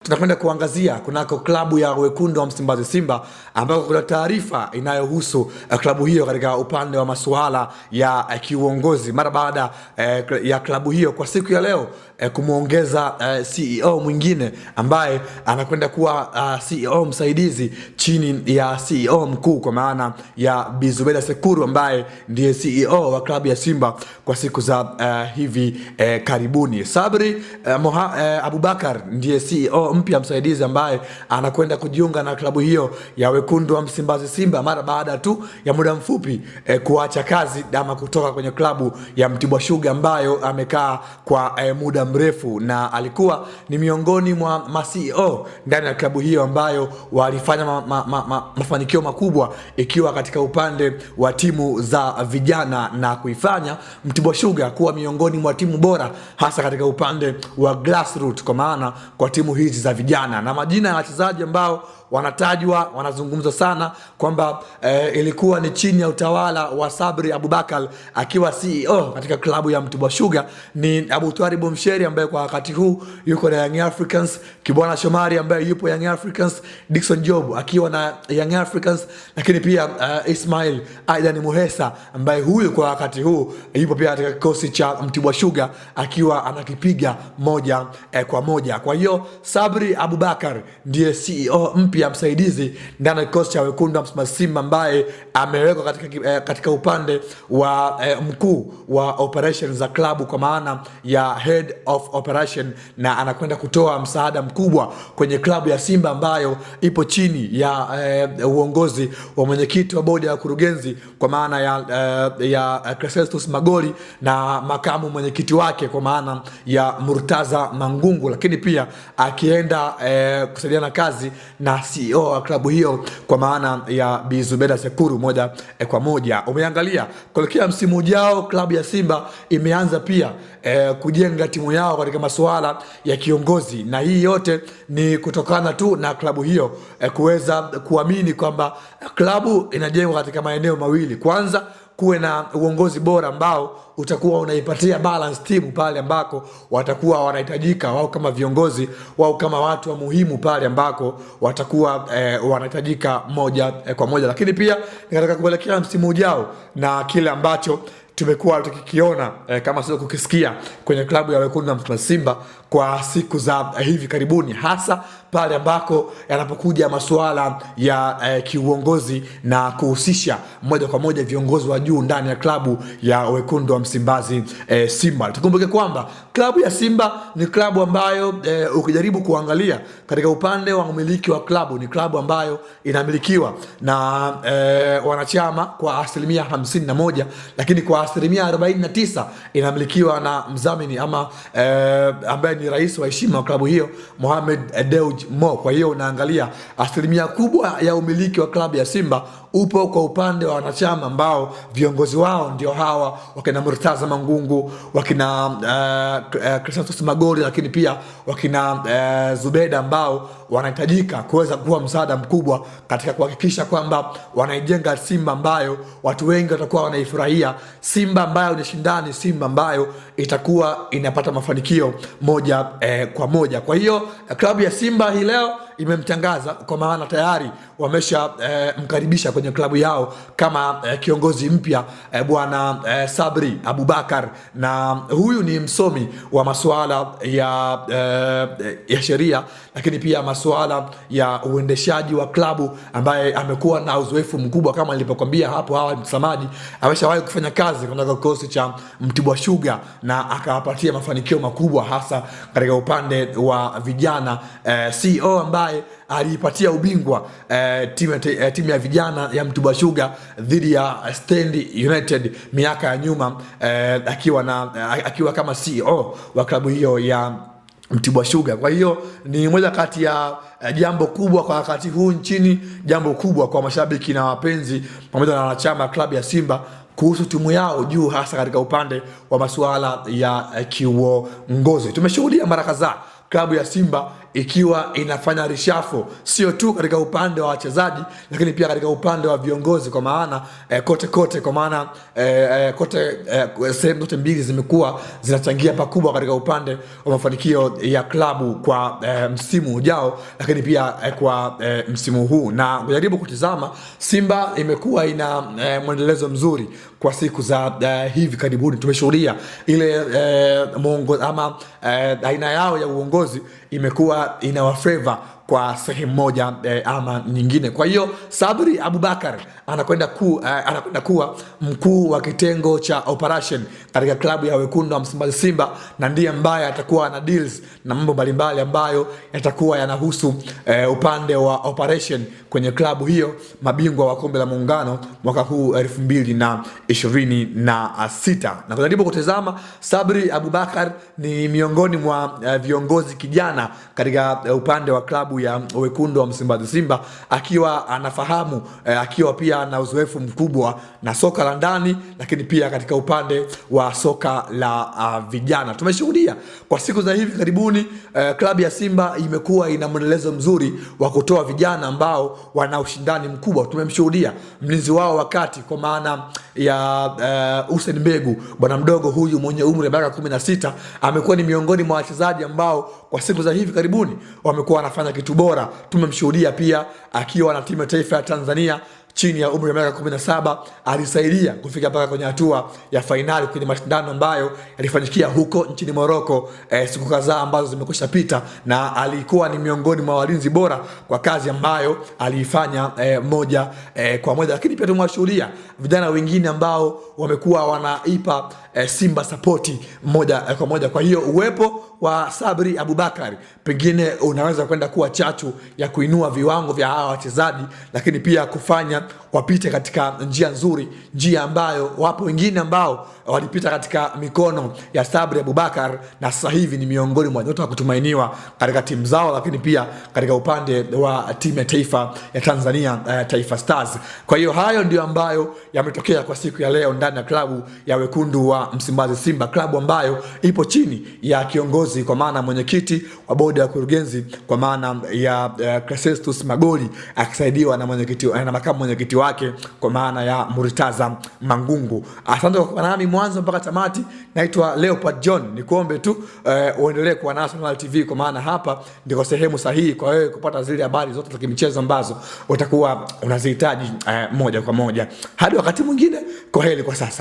tunakwenda kuangazia kunako klabu ya Wekundu wa Msimbazi Simba, ambako kuna taarifa inayohusu klabu hiyo katika upande wa masuala ya kiuongozi, mara baada ya klabu hiyo kwa siku ya leo kumuongeza CEO mwingine ambaye anakwenda kuwa CEO msaidizi chini ya CEO mkuu, kwa maana ya Bi Zubeda Sekuru ambaye ndiye CEO wa klabu ya Simba kwa siku za hivi karibuni. Sabri Abubakar ndiye CEO mpya msaidizi ambaye anakwenda kujiunga na klabu hiyo ya Wekundu wa Msimbazi Simba mara baada tu ya muda mfupi kuacha kazi ama kutoka kwenye klabu ya Mtibwa Sugar ambayo amekaa kwa muda mrefu, na alikuwa ni miongoni mwa CEO ndani ya klabu hiyo ambayo walifanya mafanikio makubwa ikiwa katika upande wa timu za vijana na kuifanya Mtibwa Sugar kuwa miongoni mwa timu bora hasa katika upande wa grassroots, kwa maana kwa timu hizi za vijana. Na majina ya wachezaji ambao wanatajwa, wanazungumzwa sana kwamba ilikuwa ni chini ya utawala wa Sabri Abubakar akiwa CEO katika klabu ya Mtibwa Sugar ni Abu Twari Msheri ambaye kwa wakati huu yuko na Young Africans, Kibwana Shomari ambaye yupo Young Africans, Dickson Job akiwa na Young Africans, lakini pia Ismail Aidan Muhesa ambaye huyu kwa wakati huu yupo pia katika kikosi cha Mtibwa Sugar akiwa anakipiga moja kwa moja. Kwa hiyo Sabri Abubakar ndiye CEO mpya msaidizi ndani ya kikosi cha Wekundu wa Msimbazi Simba ambaye amewekwa katika upande wa mkuu wa operations za klabu kwa maana ya head of operation, na anakwenda kutoa msaada mkubwa kwenye klabu ya Simba ambayo ipo chini ya uongozi wa mwenyekiti wa bodi ya kurugenzi kwa maana ya Crescentus Magoli na makamu mwenyekiti wake kwa maana ya Murtaza Mangungu, lakini pia akienda kusaidiana kazi na CEO wa klabu hiyo kwa maana ya Bi Zubeda Sekuru moja kwa moja. Umeangalia kuelekea msimu ujao, klabu ya Simba imeanza pia kujenga timu yao katika masuala ya kiongozi, na hii yote ni kutokana tu na klabu hiyo kuweza kuamini kwamba klabu inajengwa katika maeneo mawili. Kwanza, kuwe na uongozi bora ambao utakuwa unaipatia balance timu pale ambako watakuwa wanahitajika wao kama viongozi, wao kama watu wa muhimu pale ambako watakuwa wanahitajika moja kwa moja, lakini pia katika kuelekea msimu ujao na kile ambacho tumekuwa tukikiona kama sio kukisikia kwenye klabu ya Wekundu wa Msimbazi Simba kwa siku za hivi karibuni, hasa pale ambako yanapokuja masuala ya kiuongozi na kuhusisha moja kwa moja viongozi wa juu ndani ya klabu ya Wekundu wa Msimbazi Simba. Tukumbuke kwamba klabu ya Simba ni klabu ambayo ukijaribu kuangalia katika upande wa umiliki wa klabu, ni klabu ambayo inamilikiwa na wanachama kwa 51%, lakini kwa 49% inamilikiwa na mdhamini ama ambaye ni rais wa heshima wa klabu hiyo, Mohamed Dewji Mo. Kwa hiyo unaangalia asilimia kubwa ya umiliki wa klabu ya Simba upo kwa upande wa wanachama ambao viongozi wao ndio hawa wakina Murtaza Mangungu, wakina Crescentus Magoli, lakini pia wakina Zubeda ambao wanahitajika kuweza kuwa msaada mkubwa katika kuhakikisha kwamba wanaijenga Simba ambayo watu wengi watakuwa wanaifurahia, Simba ambayo ni shindani, Simba ambayo itakuwa inapata mafanikio moja kwa moja. Kwa hiyo klabu ya Simba hii leo imemtangaza kwa maana tayari wamesha mkaribisha kwenye klabu yao kama kiongozi mpya bwana Sabri Abubakar, na huyu ni msomi wa masuala ya sheria, lakini pia masuala ya uendeshaji wa klabu ambaye amekuwa na uzoefu mkubwa kama nilipokuambia hapo awali msamaji. Ameshawahi kufanya kazi katika kikosi cha Mtibwa Sugar na akawapatia mafanikio makubwa hasa katika upande wa vijana. CEO ambaye alipatia ubingwa timu ya vijana ya Mtibwa Sugar dhidi ya Stand United miaka ya nyuma, akiwa kama CEO wa klabu hiyo ya Mtibwa Sugar. Kwa hiyo ni moja kati ya jambo kubwa kwa wakati huu nchini, jambo kubwa kwa mashabiki na wapenzi pamoja na wanachama klabu ya Simba kuhusu timu yao juu hasa katika upande wa masuala ya kiuongozi. Tumeshuhudia mara kadhaa klabu ya Simba ikiwa inafanya reshuffle sio tu katika upande wa wachezaji, lakini pia katika upande wa viongozi, kwa maana kote kwa maana sehemu zote mbili zimekuwa zinachangia pakubwa katika upande wa mafanikio ya klabu kwa msimu ujao, lakini pia kwa msimu huu. Na kujaribu kutizama, Simba imekuwa ina mwendelezo mzuri kwa siku za hivi karibuni. Tumeshuhudia ile aina yao ya uongozi imekuwa inawafavor kwa sehemu moja ama nyingine. Kwa hiyo Sabri Abubakar anakwenda kuwa mkuu wa kitengo cha operation katika klabu ya wekundu wa Msimbazi Simba, na ndiye ambaye atakuwa na deals na mambo mbalimbali ambayo yatakuwa yanahusu upande wa operation kwenye klabu hiyo, mabingwa wa kombe la muungano mwaka huu 2026. Na kujaribu kutazama, Sabri Abubakar ni miongoni mwa viongozi kijana katika upande wa klabu ya wekundu wa Msimbazi Simba, akiwa anafahamu akiwa pia na uzoefu mkubwa na soka la ndani, lakini pia katika upande wa soka la vijana. Tumeshuhudia kwa siku za hivi karibuni klabu ya Simba imekuwa ina mwendelezo mzuri wa kutoa vijana ambao wana ushindani mkubwa. Tumemshuhudia mlinzi wao wakati, kwa maana ya Hussein Mbegu, bwana mdogo huyu mwenye umri wa miaka 16, amekuwa ni miongoni mwa wachezaji ambao kwa siku za hivi karibuni wamekuwa wanafanya kitu bora. Tumemshuhudia pia akiwa na timu ya taifa ya Tanzania chini ya umri wa miaka 17, alisaidia kufika mpaka kwenye hatua ya fainali kwenye mashindano ambayo yalifanyikia huko nchini Morocco siku kadhaa ambazo zimekwisha pita, na alikuwa ni miongoni mwa walinzi bora kwa kazi ambayo aliifanya moja kwa moja. Lakini pia tumewashuhudia vijana wengine ambao wamekuwa wanaipa Simba sapoti moja kwa moja. Kwa hiyo uwepo wa Sabri Abubakar pengine unaweza kwenda kuwa chachu ya kuinua viwango vya hawa wachezaji, lakini pia kufanya wapite katika njia nzuri, njia ambayo wapo wengine ambao walipita katika mikono ya Sabri Abubakar na sasa hivi ni miongoni mwa nyota kutumainiwa katika timu zao, lakini pia katika upande wa timu ya taifa ya Tanzania, Taifa Stars. Kwa hiyo hayo ndio ambayo yametokea kwa siku ya leo ndani ya klabu ya wekundu wa Msimbazi Simba, klabu ambayo ipo chini ya kiongozi, kwa maana mwenyekiti wa bodi ya kurugenzi, kwa maana ya Crescentus Magoli, akisaidiwa na makamu mwenyekiti wake kwa maana ya Murtaza Mangungu. Asante kwa kuwa nami mwanzo mpaka tamati. Naitwa Leopard John. Nikuombe tu uendelee kuwa na National TV, kwa maana hapa ndiko sehemu sahihi kwa wewe kupata zile habari zote za kimichezo ambazo utakuwa unazihitaji moja kwa moja. Hadi wakati mwingine, kwaheri kwa sasa.